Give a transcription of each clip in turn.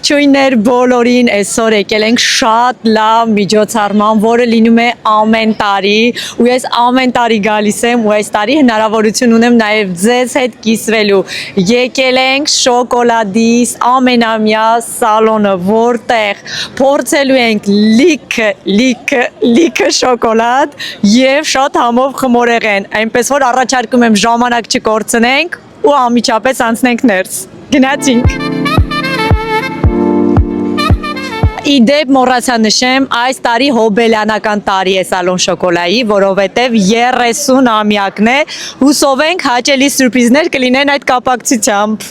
Ողջույններ բոլորին, այսօր եկել ենք շատ լավ միջոցառման, որը լինում է ամեն տարի, ու ես ամեն տարի գալիս եմ, ու այս տարի հնարավորություն ունեմ նաև ձեզ հետ կիսվելու։ Եկել ենք շոկոլադիս ամենամյա սալոնը, որտեղ փորձելու ենք լիքը շոկոլադ եւ շատ համով խմորեղեն, այնպես որ առաջարկում եմ ժամանակ չկորցնենք ու անմիջապես անցնենք ներս։ Գնացինք։ Իդեպ մոռացա նշեմ, այս տարի հոբելյանական տարի է Սալոն շոկոլայի, որովհետև 30-ամյակն է, հուսով ենք հաճելի սուրպրիզներ կլինեն այդ կապակցությամբ։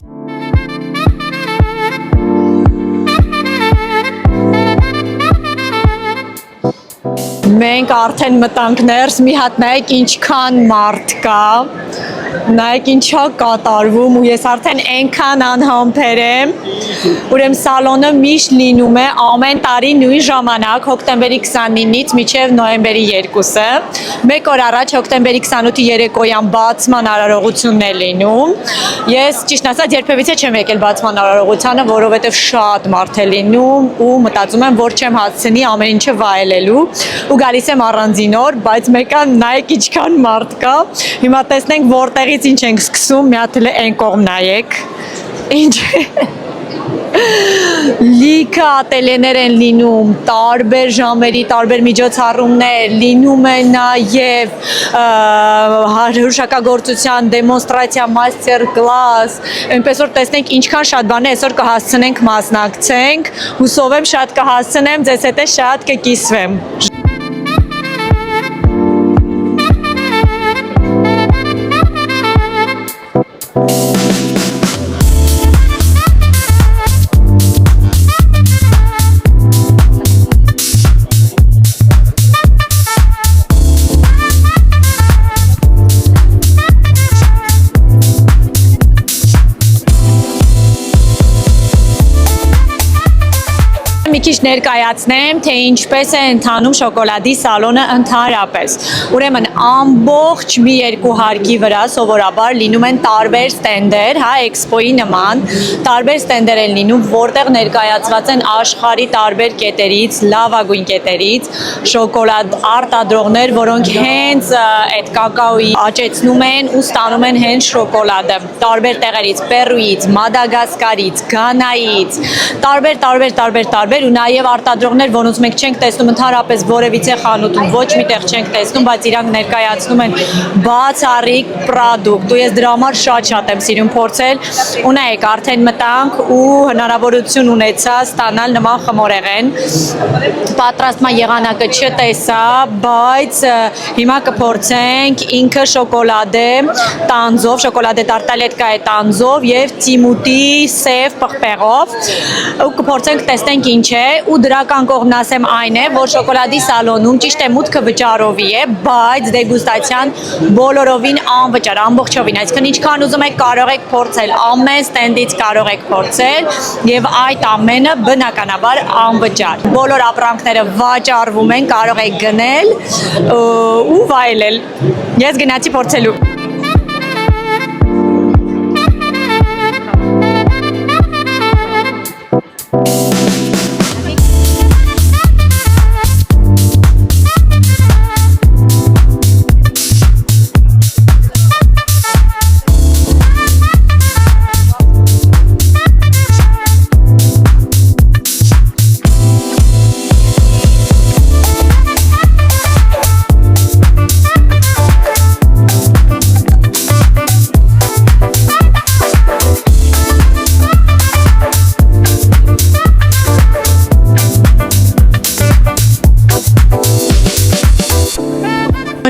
Մենք արդեն մտանք ներս, մի հատ նայեք ինչքան մարդ կա, նայեք ինչա կատարվում ու ես արդեն այնքան անհամբեր եմ, ուրեմն սալոնը միշտ լինում է ամեն տարի նույն ժամանակ, հոկտեմբերի 29-ից մինչև նոյեմբերի 2-ը, մեկ օր առաջ հոկտեմբերի 28-ի երեկոյան բացման արարողությունն է լինում, ես ճիշտ ասած երբևիցե չեմ եկել բացման արարողությանը, որովհետև շատ մարդ է լինում ու մտածում եմ, որ չեմ հասցնի ամեն ինչը վայելելու ու գալիս եմ առանձին օր, բայց մեկը նայեք ինչքան մարդ կա, հիմա տեսնենք որտեղից ինչ ենք սկսում, մի հատ այն կողմ նայեք, ինչ լիքը ատելյեներ են լինում, տարբեր ժամերի, տարբեր միջոցառումներ, լինում է նաև հրուշակագործության դեմոնստրացիա, մաստեր կլաս, այնպես որ տեսնենք ինչքան շատ բան է, այսօր կհասցնենք մասնակցենք, հուսով եմ շատ կհասցնեմ, ձեզ հետ շատ կկիսվեմ։ Մի քիչ ներկայացնեմ, թե ինչպես է ընթանում շոկոլադի սալոնը ընդհանրապես։ Ուրեմն ամբողջ մի երկու հարկի վրա սովորաբար լինում են տարբեր ստենդեր, հա, էքսպոյի նման, տարբեր ստենդեր են լինում, որտեղ ներկայացված են աշխարհի տարբեր կետերից, լավագույն կետերից շոկոլադ արտադրողներ, որոնք հենց այդ կակաոյի աճեցնում են ու ստանում են հենց շոկոլադը, տարբեր տեղերից, Պերուից, Մադագասկարից, Գանայից, տարբեր ու նաև արտադրողներ, որոնց մենք չենք տեսնում ընդհանրապես որևիցե խանութում, ոչ միտեղ չենք տեսնում, բայց իրանք ներկայացնում են բացառիկ պրոդուկտ ու ես դրա համար շատ եմ սիրում փորձել ու նայեք արդեն մտանք ու հնարավորություն ունեցա ստանալ նման խմորեղեն, պատրաստման եղանակը չտեսա, բայց հիմա կփորձենք, ինքը շոկոլադ է տանձով, շոկոլադե տարտալետկա է տանձով եւ տիմուտի սև պղպեղով ու կփորձենք տեսնենք ինչ է ու դրական կողմն ասեմ այն է, որ շոկոլադի սալոնում ճիշտ է մուտքը վճարովի է, բայց դեգուստացիան բոլորովին անվճար, ամբողջովին, այսինքն ինչքան ուզում եք կարող եք փորձել, ամեն ստենդից կարող եք փորձել եւ այդ ամենը բնականաբար անվճար։ Բոլոր ապրանքները վաճառվում են, կարող եք գնել ու վայելել։ Ես գնացի փորձելու։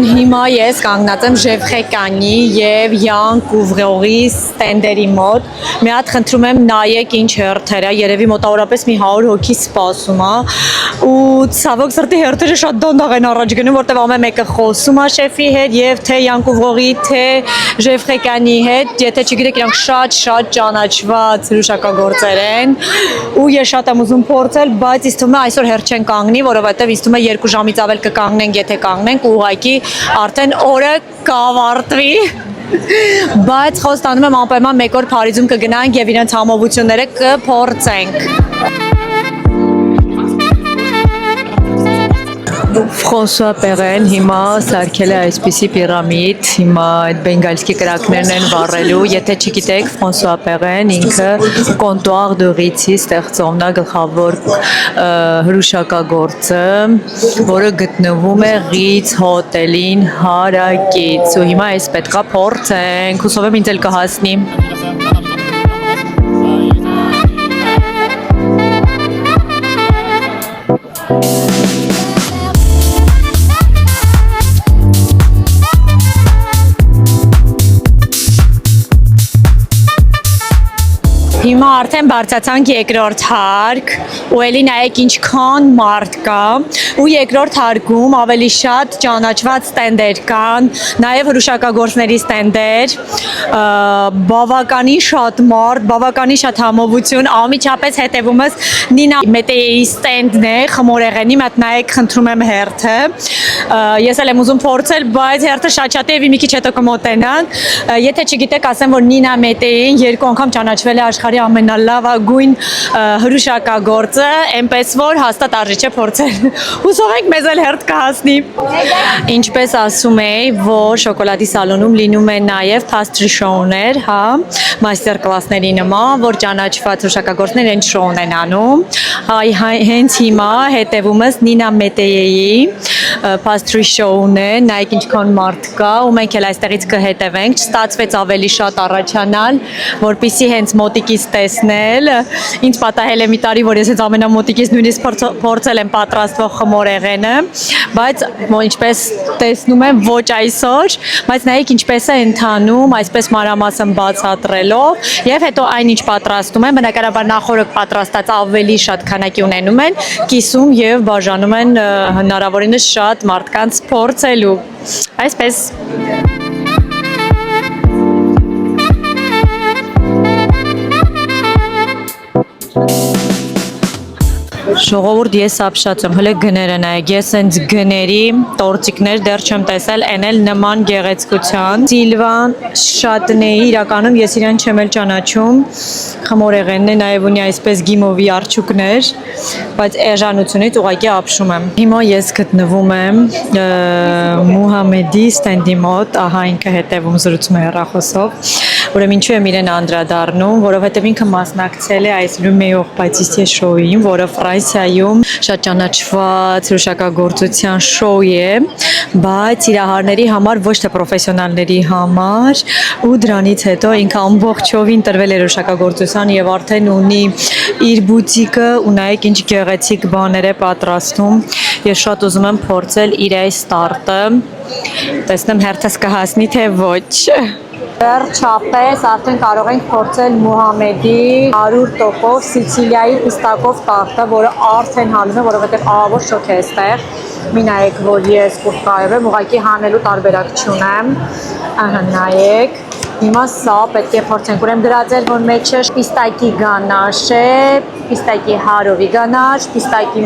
Հիմա ես կանգնած եմ Ժևխեկանի եւ Յան Կուվրողի ստենդերի մոտ։ Մի հատ խնդրում եմ նայեք ինչ հերթեր է, երևի մոտավորապես մի 100 հոգի սպասում է։ Ու ցավոք սրտի հերթերը շատ դանդաղ են առաջ գնում, որտեղ ամեն մեկը խոսում է շեֆի հետ եւ թե Յան Կուվրողի, թե Ժևխեկանի հետ, եթե չգիտեք, իրանք շատ ճանաչված հրուշակագործեր են։ Ու ես շատ եմ ուզում փորձել, բայց ինձ թվում է այսօր հերթ չեն կանգնի, որովհետեւ ինձ թվում է 2 ժամից ավել կկանգնենք, եթե կանգնենք ու ուղղակի արդեն օրը կավարտվի։ Բայց խոստանում եմ անպայման մեկ օր Փարիզում կգնանք եւ իրենց համովությունները կփորձենք։ Ֆրանսուଆ Պերեն հիմա սարքել է այսպիսի պիրամիդ, հիմա այդ բենգալսկի կրակներն են վառելու, եթե չգիտեք, Ֆրանսուଆ Պերեն ինքը Comptoir de Ritz-ի ստեղծողն է, գլխավոր հրուշակագործը, որը գտնվում է Ritz հոթելին հարակից, ու հիմա այս պետքա փորձենք, հուսով եմ ինձ էլ կհասնի։ Հիմա արդեն բարձացանք երկրորդ հարկ, ու էլի նայեք ինչքան մարդ կա, ու երկրորդ հարկում ավելի շատ ճանաչված ստենդեր կան, նաև հրուշակագործների ստենդեր, բավականին շատ մարդ, բավականին շատ համովություն, անմիջապես հետևումս Նինա Մետեյի ստենդն է, խմորեղենի, մատ նայեք խնդրում եմ հերթը, ես էլ եմ ուզում փորձել, բայց հերթը շատ է, մի քիչ հետո կմոտենանք, եթե չգիտեք, ասեմ, որ Նինա Մետեյին երկու անգամ ճանաչվել է աշխարհի ամենալավագույն հրուշակագործը, այնպես որ հաստատ արժի չէ փորձել։ Հուսով ենք մեզ էլ հերթ կհասնի։ Ինչպես ասում էի, որ շոկոլադի սալոնում լինում են նաև pastry show-ներ, հա, մաստեր կլասների նման, որ ճանաչված հրուշակագործներ են շոուն են անում։ Հենց հիմա հետևումս Նինա Մետեյի pastry show-ն է, նայեք ինչքան մարդ կա, ու մենք էլ այստեղից կհետևենք, չստացվեց ավելի շատ առաջանալ, որպեսզի հենց մոտիկից տեսնել, ինձ պատահել է մի տարի, որ ես հենց ամենամոտիկից նույնիսկ փորձել եմ պատրաստվող խմորեղենը, բայց ինչպես տեսնում եմ ոչ այսօր, բայց նայեք ինչպես է ընթանում, այսպես մանրամասն բացատրելով, եւ հետո այնինչ պատրաստում են, բնականաբար նախորդ պատրաստած ավելի շատ քանակի ունենում են, կիսում եւ բաժանում են հնարավորինս շատ մարդկանց փորձելու, այսպես։ Ժողովուրդ ես ապշած եմ, հələ գները նայեք, ես հենց գների տորտիկներ դեռ չեմ տեսել, են էլ նման գեղեցկության։ Սիլվան Շատնեի, իրականում ես իրան չեմ էլ ճանաչում, խմորեղենն է, նաև ունի այսպես գիմովի արջուկներ, բայց էժանությունից ուղղակի ապշում եմ։ Հիմա ես գտնվում եմ Մուհամեդի ստենդի մոտ, ահա ինքը հետևում զրուցում է հեռախոսով, ուրեմն ինչու եմ իրեն անդրադառնում, որովհետև ինքը մասնակցել է այս Լումեյող Պատիսիե շոուին, որը Ֆրանսիայում շատ ճանաչված հրուշակագործության շոու է, բայց սիրահարների համար, ոչ թե պրոֆեսիոնալների համար, ու դրանից հետո ինքը ամբողջովին տրվել է հրուշակագործության եւ արդեն ունի իր բուտիկը, ու նայեք ինչ գեղեցիկ բաներ է պատրաստում։ Ես շատ ուզում եմ փորձել իր այս ստարտը, տեսնեմ հերթս կհասնի թե ոչ։ Վերջապես արդեն կարող ենք փորձել Մուհամեդի 100% Սիցիլիայի պիստակով տարտը, որը արդեն հանում է, որովհետև ահավոր շոկ է այստեղ։ Մի նայեք, որ ես կուտկայով եմ, ուղղակի հանելու տարբերակ չունեմ։ Ահա նայեք։ Հիմա սա պետք է փորձենք, ուրեմն դրածել, որ մեջը պիստակի գանաշ է, պիստակի հարովի գանաշ, պիստակի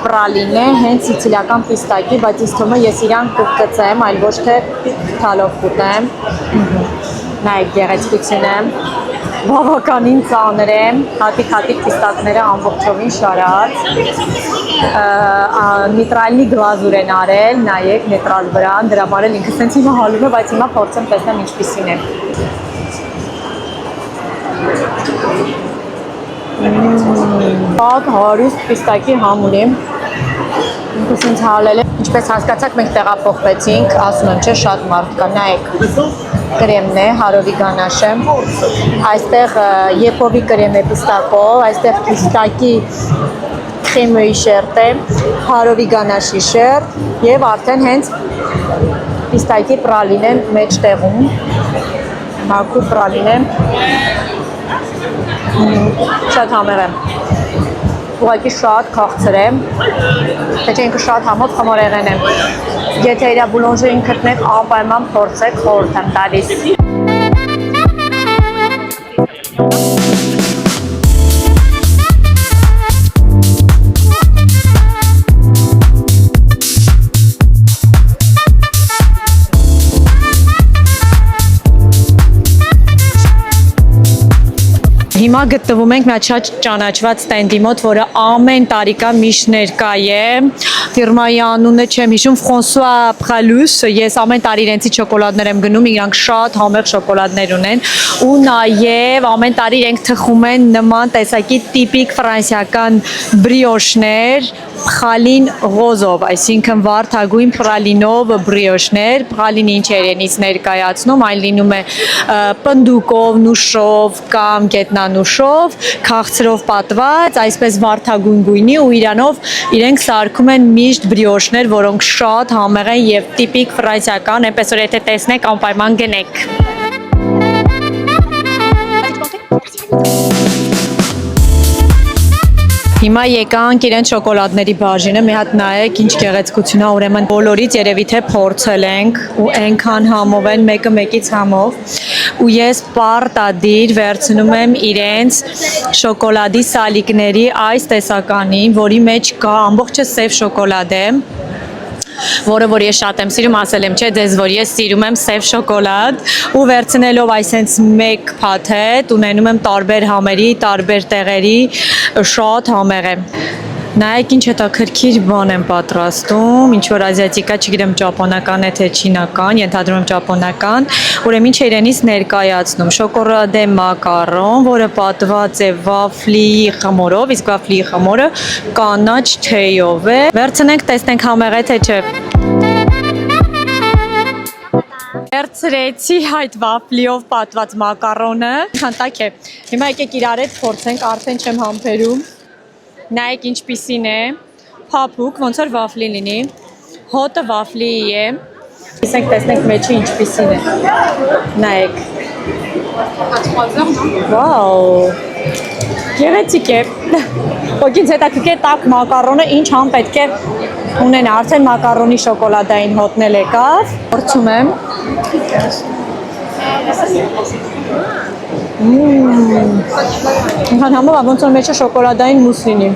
պրալին է, հենց սիցիլիական պիստակի, բայց ինձ թվում է ես իրան կկծեմ, այլ ոչ թե թալով կուտեմ։ Նայեք գեղեցկությունը, բավականին ծանր է, հատիկ պիստակները ամբողջովին շարած, նիտրալնի գլազուր են արել, նայեք նետրալ վրան, դրա համար էլ ինքը սենց հիմա հալում է, բայց հիմա փորձեմ տեսնեմ ինչպիսին է։ Շատ հարուստ պիստակի համ ունի, ինքը սենց հալել է, ինչպես հասկացաք մենք տեղափոխվեցինք, ասում եմ չէ շատ մարդ կա, նայեք կրեմն է, հարովի գանաշը, այստեղ եփովի կրեմ է պիստակով, այստեղ պիստակի քրեմի շերտ է, հարովի գանաշի շերտ եւ արդեն հենց պիստակի պրալին է մեջտեղում, մաքուր պրալին է, շատ համեղ է, ուղղակի շատ քաղցր է, թե չէ ինքը շատ համոտ խմորեղեն է, եթե իրա բուլոնժերին գտնեք, անպայման փորձեք, խորհուրդ եմ տալիս։ Հիմա գտնվում ենք մի շատ ճանաչված ստենդի մոտ, որը ամեն տարի կա միշտ ներկա է։ Ֆիրմայի անունը չեմ հիշում, Ֆրանսուଆ Pralus, ես ամեն տարի իրենցից շոկոլադներ եմ գնում, իրանք շատ համեղ շոկոլադներ ունեն ու նաև ամեն տարի իրենք թխում են նման տեսակի տիպիկ ֆրանսիական բրիոշներ, Pralin rose-ով, այսինքն վարդագույն պրալինով բրիոշներ, պրալինը ինչ է իրենից ներկայացնում, այն լինում է պնդուկով, նուշով կամ գետնանուշով, քաղցրով պատված, այսպես վարդագույն գույնի ու իրանով իրենք սարքում են միշտ բրիոշներ, որոնք շատ համեղ են եւ տիպիկ ֆրանսիական, այնպես որ եթե տեսնեք անպայման գնեք։ Հիմա եկանք իրենց շոկոլադների բաժինը, մի հատ նայեք ինչ գեղեցկություն է, ուրեմն բոլորից երևի թե փորձել ենք ու այնքան համով են, մեկը մեկից համով ու ես պարտադիր վերցնում եմ իրենց շոկոլադի սալիկների այս տեսականին, որի մեջ կա ամբողջը սև շոկոլադ է, որը որ ես շատ եմ սիրում, ասել եմ, չէ, դες որ ես սիրում եմ սև շոկոլադ ու վերցնելով այսենց մեկ փաթեթ ունենում եմ տարբեր համերի, տարբեր տեղերի, շատ համեղ է։ Նայեք ինչ հետաքրքիր բան եմ պատրաստում, ինչ որ ազիատիկա, չգիտեմ ճապոնական է թե չինական, ենթադրում եմ ճապոնական, ուրեմն ինչ է իրենից ներկայացնում, շոկոլադե մակարոն, որը պատված է վաֆլի խմորով, իսկ վաֆլի խմորը կանաչ թեյով է։ Վերցնենք, տեսնենք համեղ է թե չէ։ Վերցրեցի այդ վաֆլիով պատված մակարոնը, քանտակ է։ Հիմա եկեք իրար հետ փորձենք, արդեն չեմ համբերում։ Նայեք ինչպիսին է, փափուկ, ոնց որ վաֆլի լինի, հոտը վաֆլի է, իսենք տեսնենք մեջը ինչպիսին է, նայեք, վաու, գեղեցիկ է, ոքինց հետաքրքիր տաք մակարոնը ինչ համ պետք է ունեն, արդեն մակարոնի շոկոլադային հոտն էլ եկավ, փորձում եմ, Ինքան համով ոնց որ մեջը շոկոլադային մուս լինի,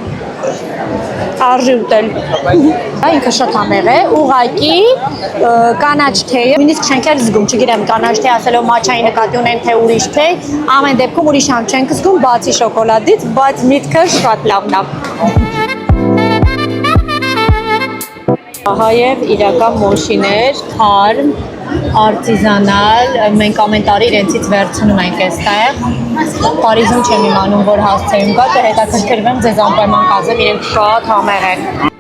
արժի ուտել, ինքը շատ համեղ է, ուղղակի կանաչ թեյը, նույնիսկ չենք էլ զգում, չգիտեմ կանաչ թեյ ասելով մաչայի նկատի ունեն թե ուրիշ թեյ, ամեն դեպքում ուրիշ համ չենք զգում, բացի շոկոլադից, բայց միտքը շատ լավն է։ Ահա եւ իրական մոշիներ, թարմ, արտիզանալ, մենք ամեն տարի իրենցից վերցնում ենք այստեղ։ Փարիզում չեմ իմանում, որ հասցեում կա, թե հետաքրքրվեմ ձեզ անպայման կազեմ, իրենք շատ համեղ են։